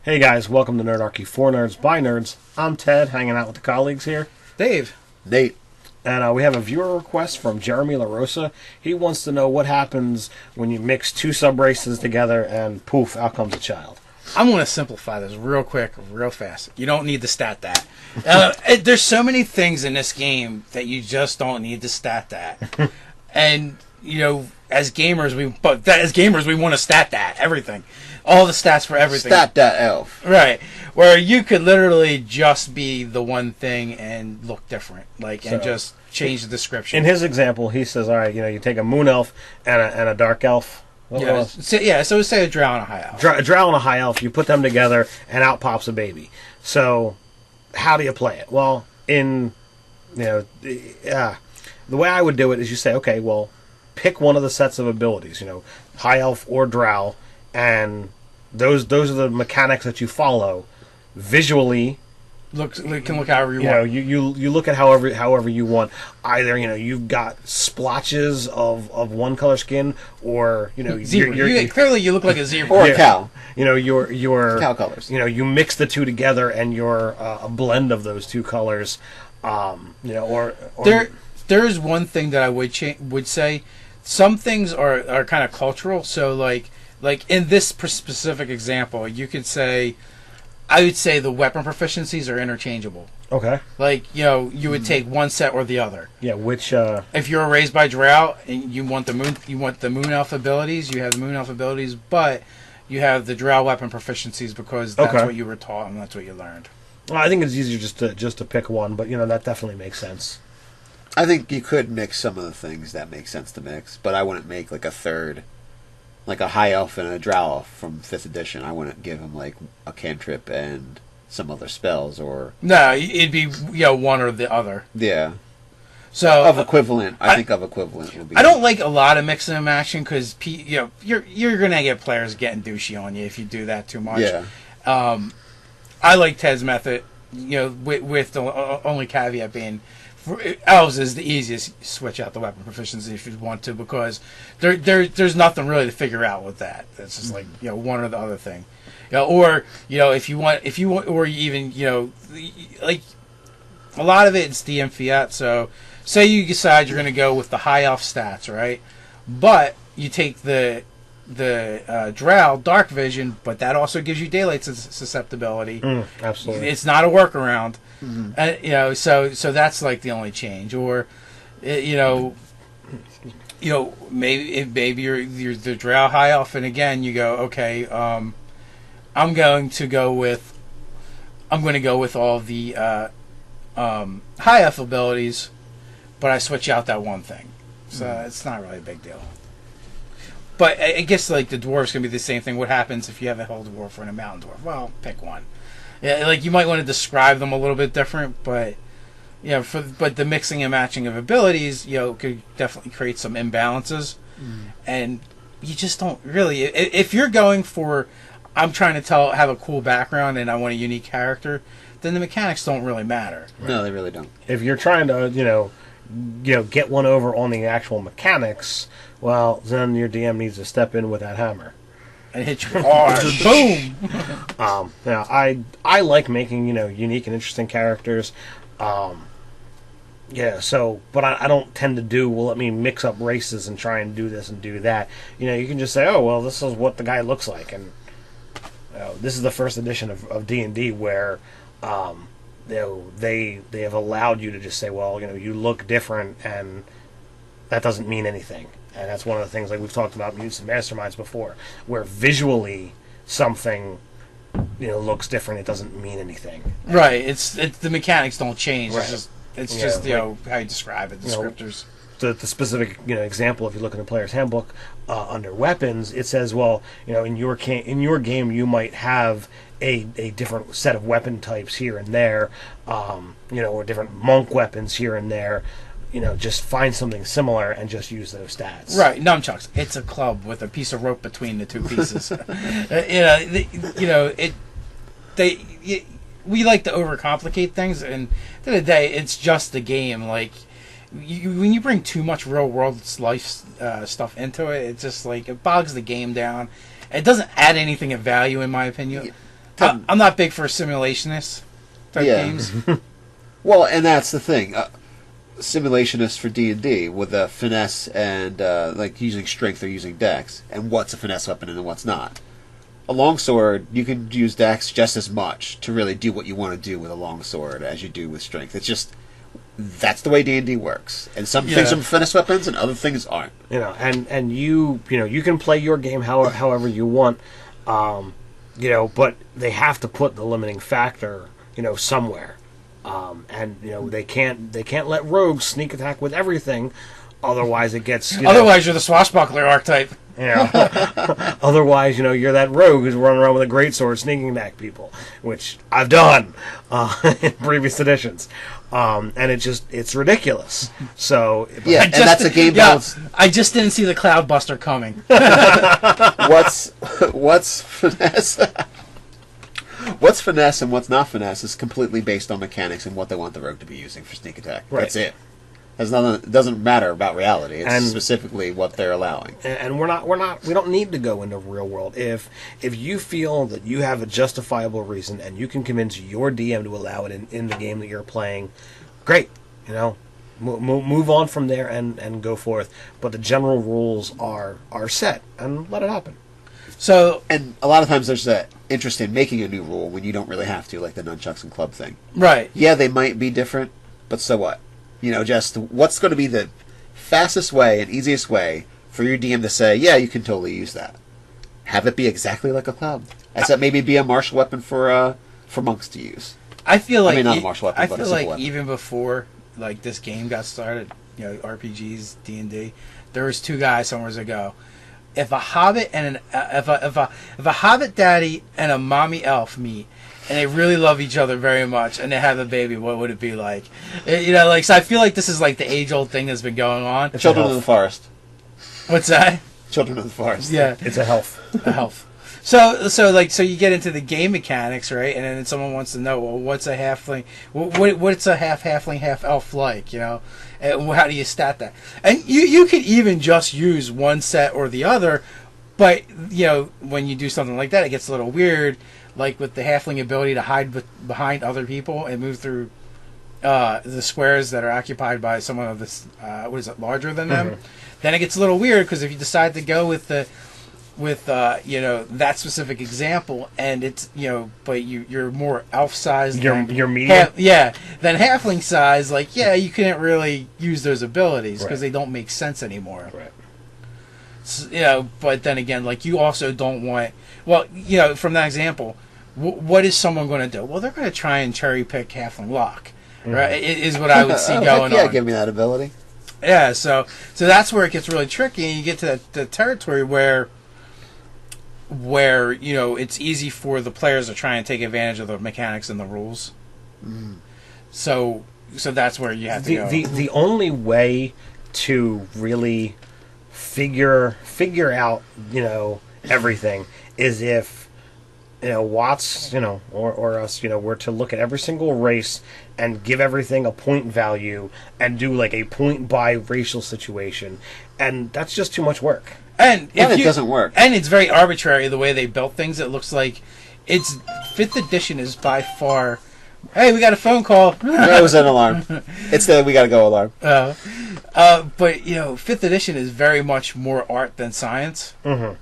Hey guys, welcome to Nerdarchy for Nerds by Nerds. I'm Ted, hanging out with the colleagues here. Dave. Nate. And we have a viewer request from Jeremy LaRosa. He wants to know what happens when you mix two subraces together and poof, out comes a child. I'm going to simplify this real quick, real fast. You don't need to stat that. There's so many things in this game that you just don't need to stat that. And, you know, as gamers, we want to stat that, everything. All the stats for everything. Stat that elf. Right. Where you could literally just be the one thing and look different. And just change the description. In his example, he says, all right, you take a moon elf and a dark elf. So say a drow and a high elf. A drow and a high elf, you put them together, and out pops a baby. So, how do you play it? Well, the way I would do it is you say, okay, well, pick one of the sets of abilities, high elf or drow, and those are the mechanics that you follow. Visually, can look however you want. You look at however you want. Either you've got splotches of one color skin, or zebra. Clearly you look like a zebra or a cow. Your cow colors. You mix the two together, and you're a blend of those two colors. There's one thing that I would say. Some things are kind of cultural. So like in this specific example, you could say. I would say the weapon proficiencies are interchangeable. Okay. You would take one set or the other. Yeah, which if you're raised by drow and you want the moon elf abilities, you have the moon elf abilities, but you have the drow weapon proficiencies because that's what you were taught and that's what you learned. Well, I think it's easier just to pick one, but that definitely makes sense. I think you could mix some of the things that make sense to mix, but I wouldn't make like a third. Like a high elf and a drow elf from 5th edition, I wouldn't give him like a cantrip and some other spells or... No, it'd be one or the other. Yeah. So of equivalent, I think of equivalent would be... I don't like a lot of mixing and matching because you're gonna get players getting douchey on you if you do that too much. Yeah. I like Ted's method, with the only caveat being... Elves is the easiest. Switch out the weapon proficiency if you want to, because there's nothing really to figure out with that. It's just like one or the other thing, or if you want, or even like a lot of it it's DM fiat. So say you decide you're going to go with the high elf stats, right? But you take the drow dark vision, but that also gives you daylight susceptibility. Absolutely, it's not a workaround. Mm-hmm. So that's like the only change, or maybe you're the drow high elf, and again you go, okay, I'm going to go with all the high elf abilities, but I switch out that one thing, so it's not really a big deal. But I guess like the dwarf's gonna be the same thing. What happens if you have a hill dwarf and a mountain dwarf? Well, pick one. Yeah, like you might want to describe them a little bit different, but but the mixing and matching of abilities, could definitely create some imbalances, and you just don't really. If you're going for, I'm trying to have a cool background and I want a unique character, then the mechanics don't really matter. Right? No, they really don't. If you're trying to, get one over on the actual mechanics, well, then your DM needs to step in with that hammer. And hit you hard. Boom! I like making, unique and interesting characters. But I don't tend to do, well, let me mix up races and try and do this and do that. You can just say, oh, well, this is what the guy looks like. And this is the first edition of D&D where they have allowed you to just say, well, you look different, and that doesn't mean anything. And that's one of the things, like we've talked about Mutants and Masterminds before, where visually something, looks different. It doesn't mean anything. Right. It's the mechanics don't change. Right. It's just how you describe it, descriptors. The specific example, if you look in the player's handbook under weapons, it says, well, in your game you might have a different set of weapon types here and there, or different monk weapons here and there. Just find something similar and just use those stats. Right, nunchucks. It's a club with a piece of rope between the two pieces. We like to overcomplicate things, and at the end of the day, it's just a game. Like, when you bring too much real world life stuff into it, it's just like it bogs the game down. It doesn't add anything of value, in my opinion. I'm not big for simulationists type games. Well, and that's the thing. Simulationists for D&D with the finesse and like using strength or using dex, and what's a finesse weapon and what's not. A longsword, you can use dex just as much to really do what you want to do with a longsword as you do with strength. It's just that's the way D&D works, and some things are finesse weapons and other things aren't. And you can play your game however you want, but they have to put the limiting factor somewhere. And they can't let rogues sneak attack with everything, otherwise it gets. Otherwise, you're the swashbuckler archetype. Otherwise, you're that rogue who's running around with a greatsword sneaking attack people, which I've done in previous editions, and it's ridiculous. So and that's a game balance. I just didn't see the Cloudbuster coming. What's finesse? What's finesse and what's not finesse is completely based on mechanics and what they want the rogue to be using for sneak attack. Right. That's it. It doesn't matter about reality. It's specifically what they're allowing. And we don't need to go into real world. If you feel that you have a justifiable reason and you can convince your DM to allow it in the game that you're playing, great. Move on from there and go forth. But the general rules are set, and let it happen. So, and a lot of times there's an interest in making a new rule when you don't really have to, like the nunchucks and club thing. Right. Yeah, they might be different, but so what? Just what's going to be the fastest way and easiest way for your DM to say, yeah, you can totally use that. Have it be exactly like a club. Except maybe be a martial weapon for monks to use. I feel like not a martial weapon, but a simple weapon. Even before this game got started, RPGs, D&D, there was two guys somewhere ago. If a hobbit and if a hobbit daddy and a mommy elf meet and they really love each other very much and they have a baby, what would it be like? So I feel like this is like the age-old thing that's been going on. Children of the Forest. What's that? Children of the Forest. Yeah, it's a health. A health. So you get into the game mechanics, right? And then someone wants to know, well, what's a halfling? What's a half halfling, half elf like? And how do you stat that? And you could even just use one set or the other, but when you do something like that, it gets a little weird. Like with the halfling ability to hide behind other people and move through the squares that are occupied by someone of this larger than them. Then it gets a little weird because if you decide to go with that specific example, and it's but you're more elf sized. You're medium. Than halfling size. You can't really use those abilities because they don't make sense anymore. Right. So, but then again, you also don't want. Well, from that example, what is someone going to do? Well, they're going to try and cherry pick halfling luck. Right, is what I would see going on. Give me that ability. Yeah, so that's where it gets really tricky, and you get to the territory where it's easy for the players to try and take advantage of the mechanics and the rules. So that's where you have to go. The only way to really figure out everything is if Watts or us were to look at every single race and give everything a point value and do a point by racial situation, and that's just too much work. And it doesn't work. And it's very arbitrary the way they built things. It looks like it's 5th edition is by far. Hey, we got a phone call. That was an alarm. It's the we gotta go alarm. But 5th edition is very much more art than science. Mm-hmm.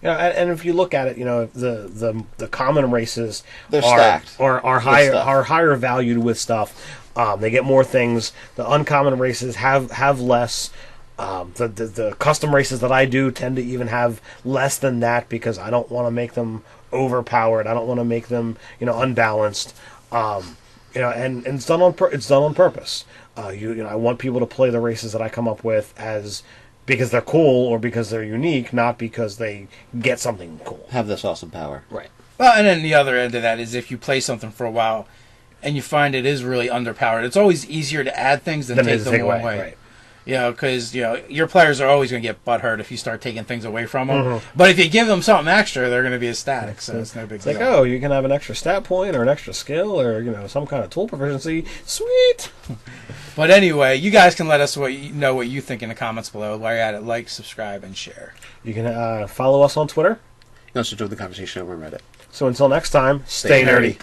And if you look at it, the common races they're stacked. are higher valued with stuff. They get more things. The uncommon races have less. The custom races that I do tend to even have less than that because I don't want to make them overpowered. I don't want to make them unbalanced. And it's done on purpose. I want people to play the races that I come up with as because they're cool or because they're unique, not because they get something cool. Have this awesome power. Right. Well, and then the other end of that is if you play something for a while and you find it is really underpowered, it's always easier to add things than take them away. Right. Because your players are always going to get butthurt if you start taking things away from them. Mm-hmm. But if you give them something extra, they're going to be ecstatic. So it's no big deal. You can have an extra stat point or an extra skill or some kind of tool proficiency. Sweet. But anyway, you guys can let us know what you think in the comments below. While you're at it, like, subscribe, and share. You can follow us on Twitter, can also join the conversation over on Reddit. So until next time, stay nerdy.